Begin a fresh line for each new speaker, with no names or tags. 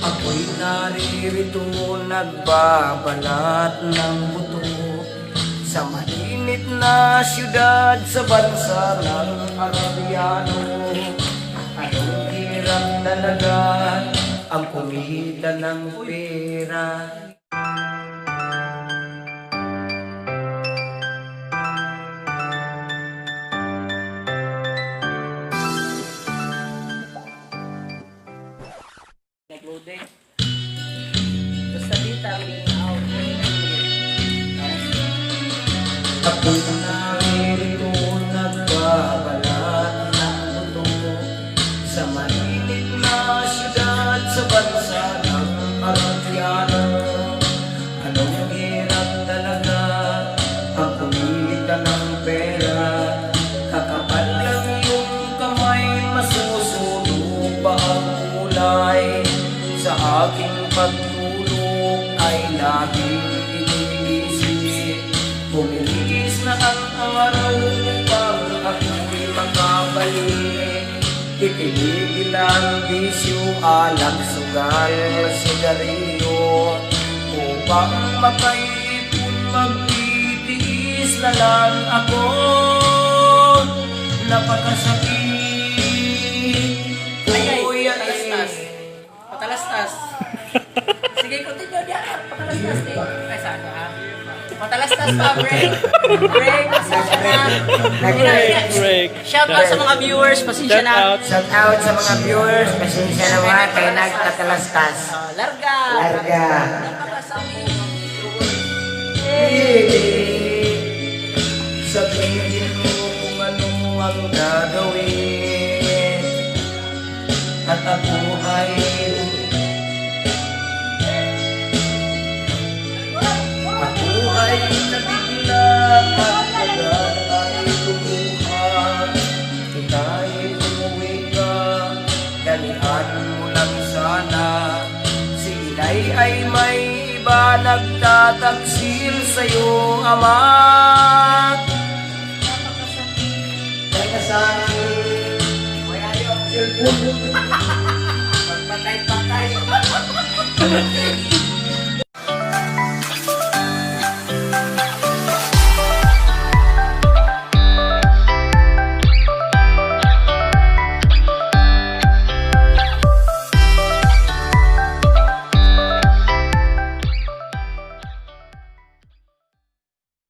Ako'y naririto nagbabalat ng buto sa mainit na syudad sa bansa ng Arabiano. Anong hirap talaga ang kumita ng pera.
Nag-loading. Basta dito ang out.
Ako'y naririto nagbabalat ng buto sa mainit na syudad sa bansa ng Arabiano. Anong hirap talaga ang kumita ng pera. Kakapal lang yung kamay, masusunog pa ang kulay. Sa aking pagtulog ay laging iniisip. Bumilis na ang araw upang ako'y makabalik. Itinigil ang bisyo, alak, sugal, sigarilyo. Upang makaipon, magtitiis na lang ako. Napakasakit. Kuya,
Patalastas. Sige, continue diyan. Patalastas eh. Ay, sana ha? Patalastas pa, break. Break. Pasensya na.
Break.
Shout out sa mga viewers. Pasensya na.
Shout out sa mga viewers. Pasensya naman kay nagtatalastas.
Larga.
Larga.
Napakasakit.
Sabihin mo kung ano ang gagawin. At ako ay nabigla at agad ay lumuha. Kahit umuwi ka, dalihan mo lang sana. Si inay ay may iba nagtataksil sa'yo, ama. Kaya sa akin, may ayaw ang cellphone. Magpatay-patay.